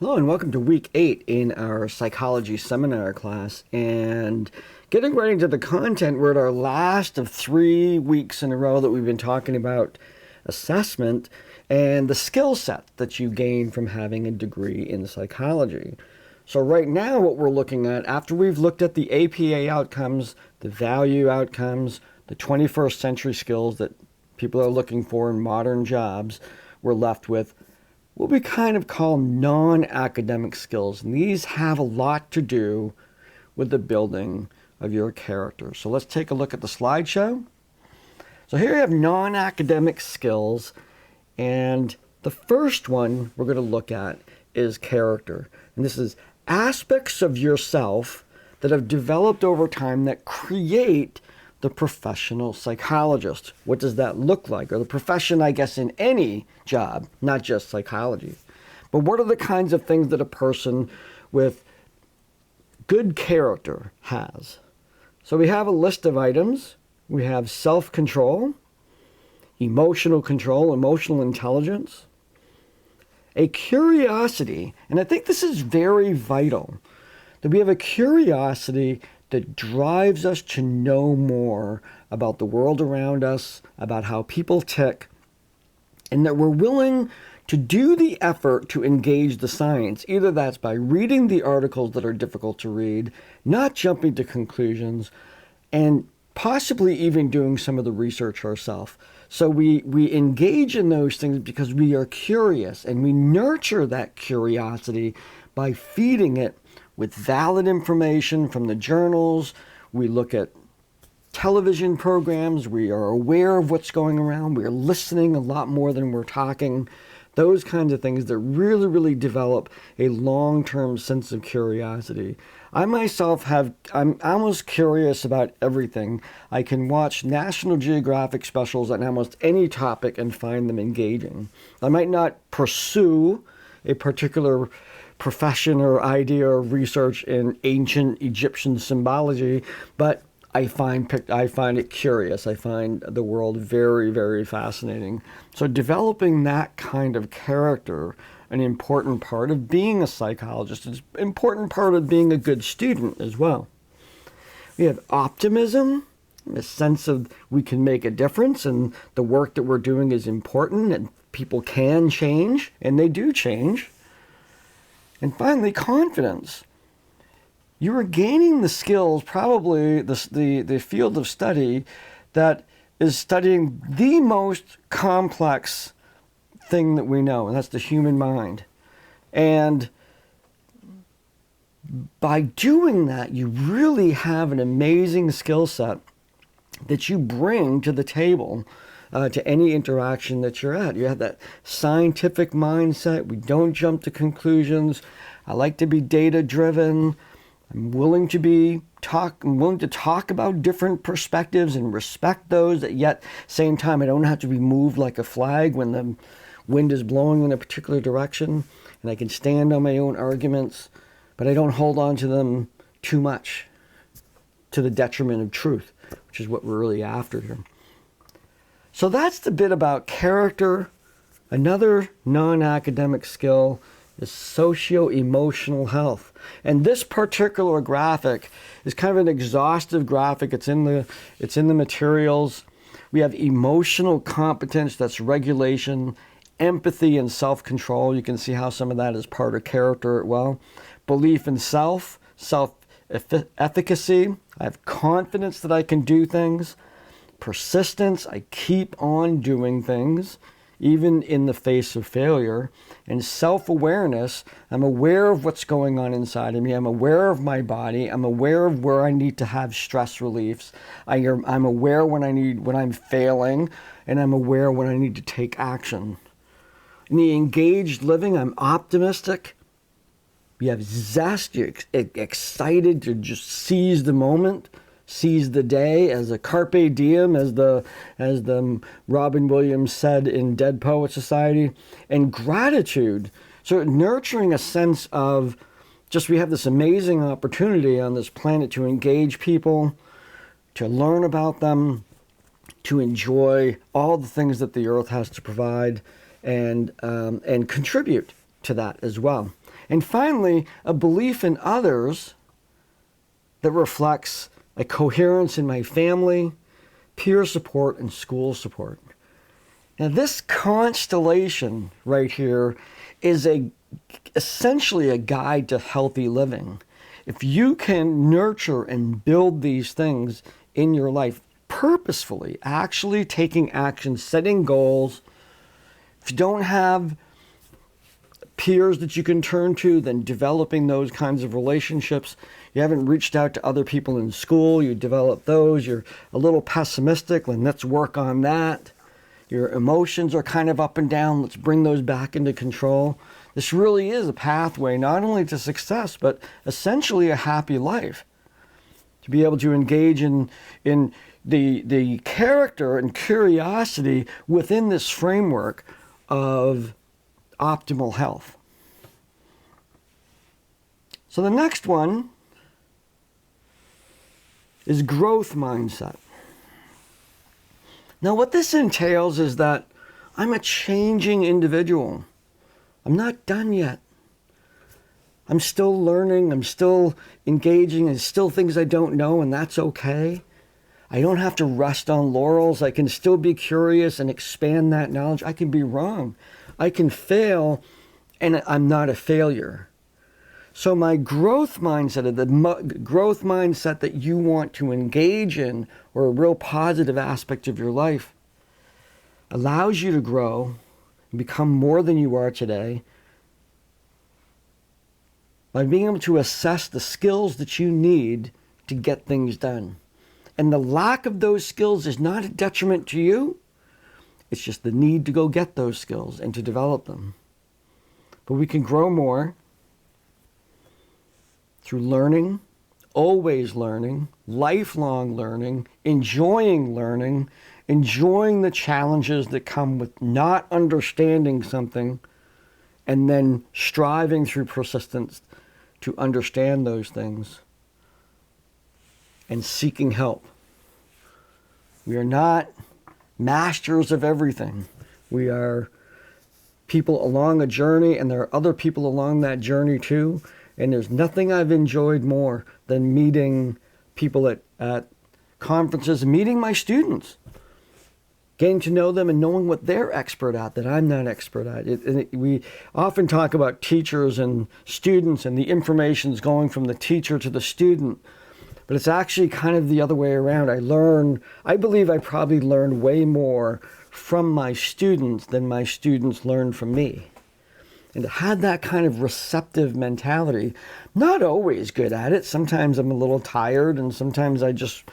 Hello and welcome to week 8 in our psychology seminar class. And getting right into the content, we're at our last of 3 weeks in a row that we've been talking about assessment and the skill set that you gain from having a degree in psychology. So right now what we're looking at, after we've looked at the APA outcomes, the value outcomes, the 21st century skills that people are looking for in modern jobs, we're left with what we kind of call non-academic skills. And these have a lot to do with the building of your character. So let's take a look at the slideshow. So here you have non-academic skills. And the first one we're going to look at is character. And this is aspects of yourself that have developed over time that create the professional psychologist. What does that look like? Or the profession, I guess, in any job, not just psychology. But what are the kinds of things that a person with good character has? So we have a list of items. We have self-control, emotional control, emotional intelligence, a curiosity, and I think this is very vital, that we have a curiosity that drives us to know more about the world around us, about how people tick, and that we're willing to do the effort to engage the science. Either that's by reading the articles that are difficult to read, not jumping to conclusions, and possibly even doing some of the research ourselves. So we engage in those things because we are curious, and we nurture that curiosity by feeding it with valid information from the journals. We look at television programs. We are aware of what's going around. We are listening a lot more than we're talking. Those kinds of things that really, really develop a long-term sense of curiosity. I myself I'm almost curious about everything. I can watch National Geographic specials on almost any topic and find them engaging. I might not pursue a particular profession or idea or research in ancient Egyptian symbology, but I find it curious. I find the world very, very fascinating. So developing that kind of character, an important part of being a psychologist, is an important part of being a good student as well. We have optimism, a sense of we can make a difference and the work that we're doing is important and people can change, and they do change. And finally, confidence. You are gaining the skills, probably the field of study that is studying the most complex thing that we know, and that's the human mind. And by doing that, you really have an amazing skill set that you bring to the table to any interaction that you're at. You have that scientific mindset. We don't jump to conclusions. I like to be data driven. I'm willing to talk about different perspectives and respect those. At yet same time, I don't have to be moved like a flag when the wind is blowing in a particular direction, and I can stand on my own arguments, but I don't hold on to them too much to the detriment of truth, which is what we're really after here. So that's the bit about character. Another non-academic skill is socio-emotional health. And this particular graphic is kind of an exhaustive graphic. It's in the materials. We have emotional competence, that's regulation, empathy and self-control. You can see how some of that is part of character. Well, belief in self-efficacy. I have confidence that I can do things. Persistence, I keep on doing things, even in the face of failure. And self-awareness, I'm aware of what's going on inside of me. I'm aware of my body. I'm aware of where I need to have stress reliefs. I'm aware when I'm failing, and I'm aware when I need to take action. In the engaged living, I'm optimistic. You have zest, you're excited to just seize the moment, seize the day, as a carpe diem, as the Robin Williams said in Dead Poet Society, and gratitude. So nurturing a sense of just we have this amazing opportunity on this planet to engage people, to learn about them, to enjoy all the things that the earth has to provide, and contribute to that as well. And finally, a belief in others that reflects a coherence in my family, peer support, and school support. Now, this constellation right here is essentially a guide to healthy living. If you can nurture and build these things in your life purposefully, actually taking action, setting goals, if you don't have peers that you can turn to, then developing those kinds of relationships. You haven't reached out to other people in school, you develop those. You're a little pessimistic, then let's work on that. Your emotions are kind of up and down, let's bring those back into control. This really is a pathway not only to success, but essentially a happy life. To be able to engage in the character and curiosity within this framework of optimal health. So the next one is growth mindset. Now what this entails is that I'm a changing individual. I'm not done yet. I'm still learning, I'm still engaging, and still things I don't know, and that's okay. I don't have to rest on laurels. I can still be curious and expand that knowledge. I can be wrong. I can fail, and I'm not a failure. So my growth mindset, the growth mindset that you want to engage in, or a real positive aspect of your life, allows you to grow and become more than you are today by being able to assess the skills that you need to get things done. And the lack of those skills is not a detriment to you. It's just the need to go get those skills and to develop them. But we can grow more through learning, always learning, lifelong learning, enjoying the challenges that come with not understanding something, and then striving through persistence to understand those things and seeking help. We are not masters of everything. We are people along a journey, and there are other people along that journey too. And there's nothing I've enjoyed more than meeting people at conferences, meeting my students, getting to know them and knowing what they're expert at that I'm not expert at. We often talk about teachers and students, and the information's going from the teacher to the student. But it's actually kind of the other way around. I believe I probably learn way more from my students than my students learn from me. And to have that kind of receptive mentality, not always good at it. Sometimes I'm a little tired, and sometimes I just,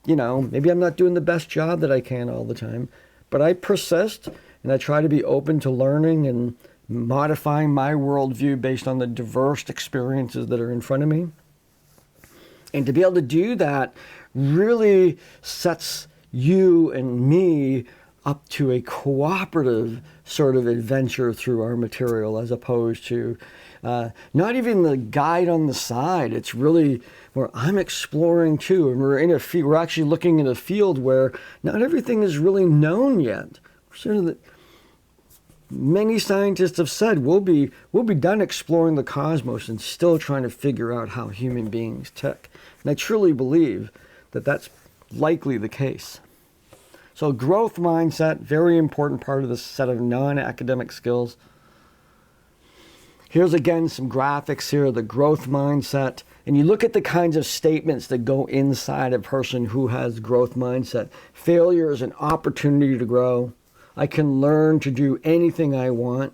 maybe I'm not doing the best job that I can all the time. But I persist, and I try to be open to learning and modifying my worldview based on the diverse experiences that are in front of me. And to be able to do that really sets you and me up to a cooperative sort of adventure through our material, as opposed to not even the guide on the side. It's really where I'm exploring too, and we're actually looking at a field where not everything is really known yet. Sort of many scientists have said we'll be done exploring the cosmos and still trying to figure out how human beings tick. And I truly believe that that's likely the case. So growth mindset, very important part of this set of non-academic skills. Here's again some graphics here, the growth mindset. And you look at the kinds of statements that go inside a person who has growth mindset. Failure is an opportunity to grow. I can learn to do anything I want.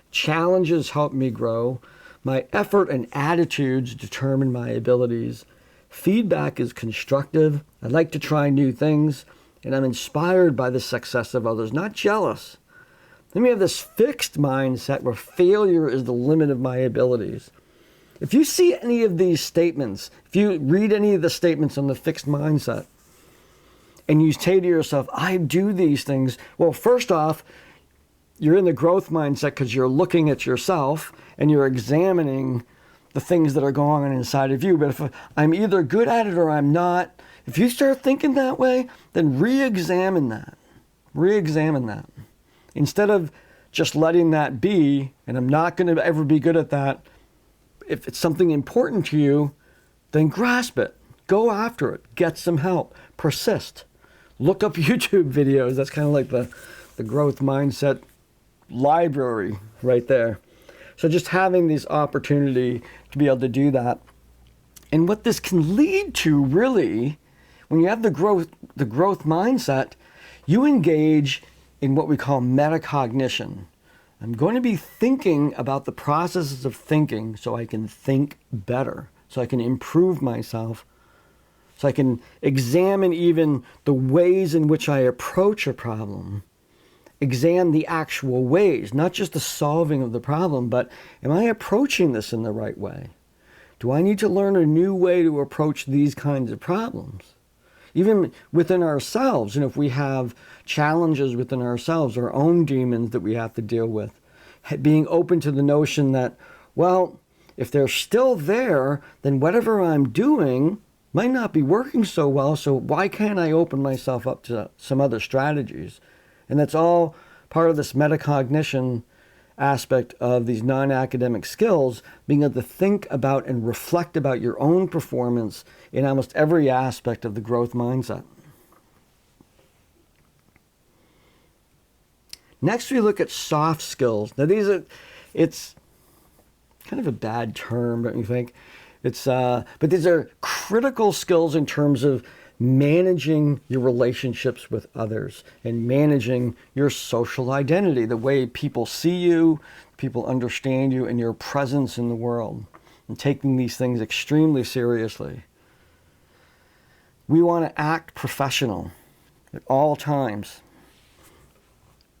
Challenges help me grow. My effort and attitudes determine my abilities. Feedback is constructive. I like to try new things. And I'm inspired by the success of others, not jealous. Then we have this fixed mindset where failure is the limit of my abilities. If you see any of these statements, if you read any of the statements on the fixed mindset, and you say to yourself, I do these things, well, first off, you're in the growth mindset because you're looking at yourself and you're examining the things that are going on inside of you. But if I'm either good at it or I'm not, if you start thinking that way, then re-examine that. Re-examine that. Instead of just letting that be, and I'm not going to ever be good at that. If it's something important to you, then grasp it. Go after it. Get some help. Persist. Look up YouTube videos. That's kind of like the growth mindset library right there. So just having this opportunity to be able to do that. And what this can lead to, really, when you have the growth mindset, you engage in what we call metacognition. I'm going to be thinking about the processes of thinking so I can think better, so I can improve myself, so I can examine even the ways in which I approach a problem. Examine the actual ways, not just the solving of the problem, but am I approaching this in the right way? Do I need to learn a new way to approach these kinds of problems? Even within ourselves, and if we have challenges within ourselves, our own demons that we have to deal with, being open to the notion that, well, if they're still there, then whatever I'm doing might not be working so well, so why can't I open myself up to some other strategies? And that's all part of this metacognition aspect of these non-academic skills, being able to think about and reflect about your own performance in almost every aspect of the growth mindset. Next, we look at soft skills. Now, it's kind of a bad term, don't you think? But these are critical skills in terms of managing your relationships with others and managing your social identity, the way people see you, people understand you, and your presence in the world, and taking these things extremely seriously. We want to act professional at all times.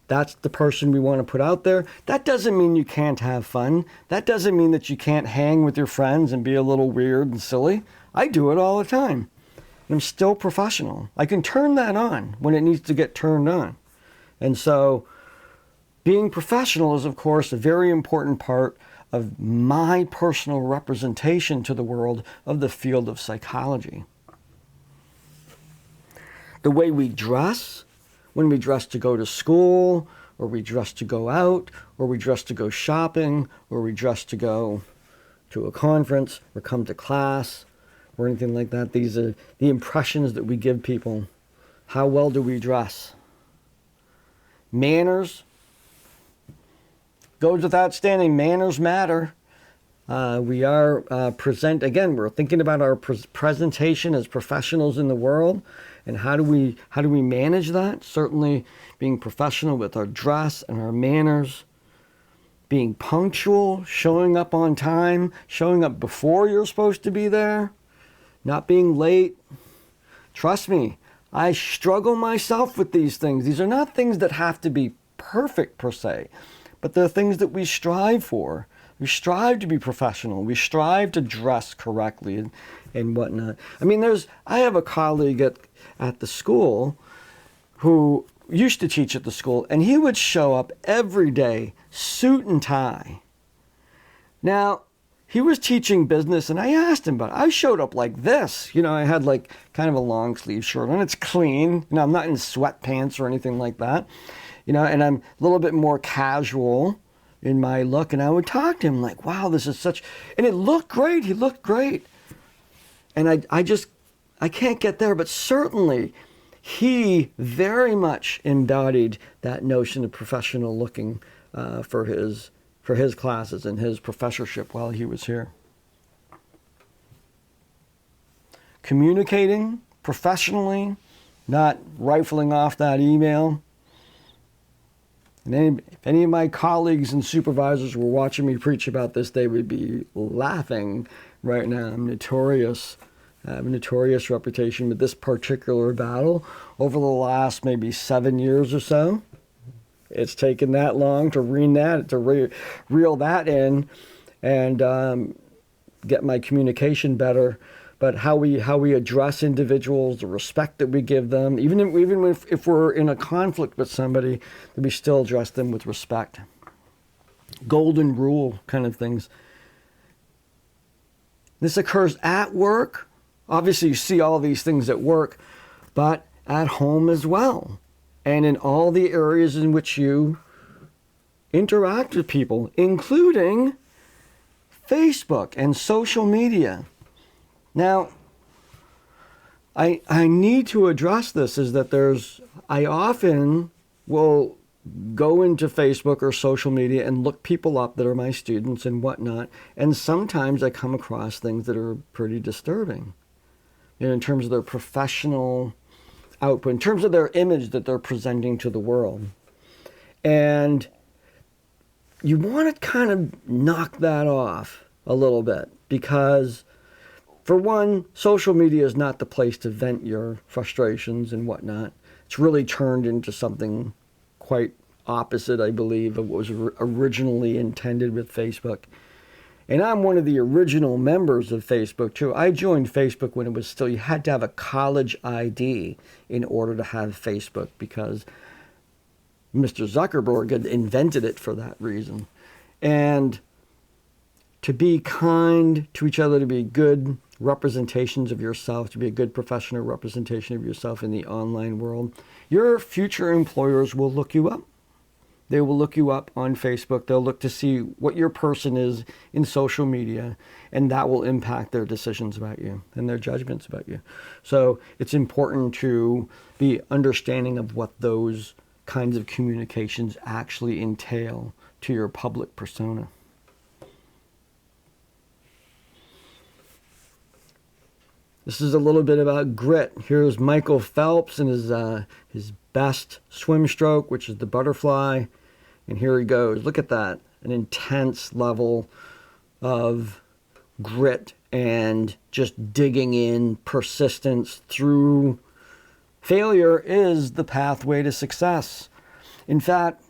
That's the person we want to put out there. That doesn't mean you can't have fun. That doesn't mean that you can't hang with your friends and be a little weird and silly. I do it all the time. I'm still professional. I can turn that on when it needs to get turned on. And so being professional is, of course, a very important part of my personal representation to the world of the field of psychology. The way we dress, when we dress to go to school, or we dress to go out, or we dress to go shopping, or we dress to go to a conference, or come to class, or anything like that. These are the impressions that we give people. How well do we dress? Manners. Goes without saying, manners matter. We are we're thinking about our presentation as professionals in the world, and how do we manage that? Certainly being professional with our dress and our manners, being punctual, showing up on time, showing up before you're supposed to be there, not being late. Trust me, I struggle myself with these things. These are not things that have to be perfect per se, but they're things that we strive for. We strive to be professional. We strive to dress correctly and whatnot. I mean, I have a colleague at the school who used to teach at the school, and he would show up every day, suit and tie. Now, he was teaching business, and I asked him about it. I showed up like this. I had like kind of a long sleeve shirt on. It's clean. I'm not in sweatpants or anything like that. And I'm a little bit more casual in my look. And I would talk to him like, wow, this is such... And it looked great. He looked great. And I can't get there, but certainly he very much embodied that notion of professional looking for his classes and his professorship while he was here. Communicating professionally, not rifling off that email. And if any of my colleagues and supervisors were watching me preach about this, they would be laughing right now. I'm notorious. I have a notorious reputation with this particular battle over the last maybe 7 years or so. It's taken that long to reel that in and get my communication better. But how we address individuals, the respect that we give them, even if we're in a conflict with somebody, that we still address them with respect. Golden rule kind of things. This occurs at work. Obviously, you see all these things at work, but at home as well. And in all the areas in which you interact with people, including Facebook and social media. Now, I need to address this is that I often will go into Facebook or social media and look people up that are my students and whatnot. And sometimes I come across things that are pretty disturbing, in terms of their professional output, in terms of their image that they're presenting to the world. And you want to kind of knock that off a little bit because, for one, social media is not the place to vent your frustrations and whatnot. It's really turned into something quite opposite, I believe, of what was originally intended with Facebook. And I'm one of the original members of Facebook, too. I joined Facebook when it was still, you had to have a college ID in order to have Facebook because Mr. Zuckerberg had invented it for that reason. And to be kind to each other, to be good representations of yourself, to be a good professional representation of yourself in the online world, your future employers will look you up. They will look you up on Facebook. They'll look to see what your person is in social media, and that will impact their decisions about you and their judgments about you. So it's important to be understanding of what those kinds of communications actually entail to your public persona. This is a little bit about grit. Here's Michael Phelps and his best swim stroke, which is the butterfly. And here he goes. Look at that. An intense level of grit and just digging in, persistence through. Failure is the pathway to success. In fact,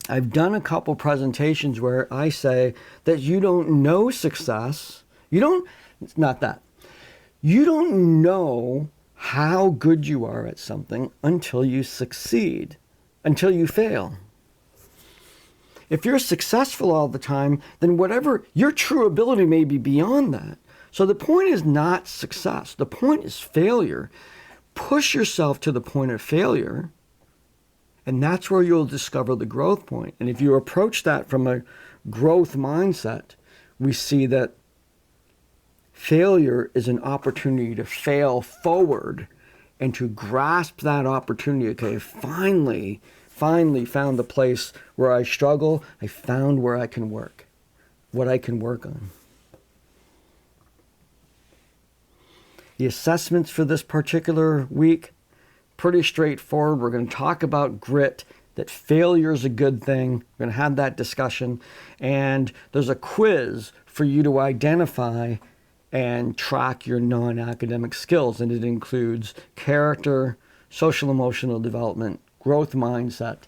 I've done a couple presentations where I say that you don't know success. It's not that. You don't know how good you are at something until you succeed, until you fail. If you're successful all the time, then whatever your true ability may be beyond that. So the point is not success. The point is failure. Push yourself to the point of failure, and that's where you'll discover the growth point. And if you approach that from a growth mindset, we see that failure is an opportunity to fail forward and to grasp that opportunity. Okay, finally found the place where I struggle. I found where I can work, what I can work on. The assessments for this particular week, pretty straightforward. We're going to talk about grit, that failure is a good thing. We're going to have that discussion. And there's a quiz for you to identify and track your non-academic skills. And it includes character, social emotional development, growth mindset,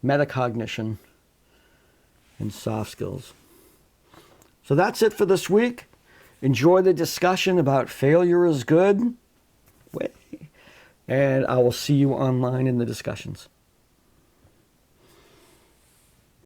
metacognition, and soft skills. So that's it for this week. Enjoy the discussion about failure is good. And I will see you online in the discussions.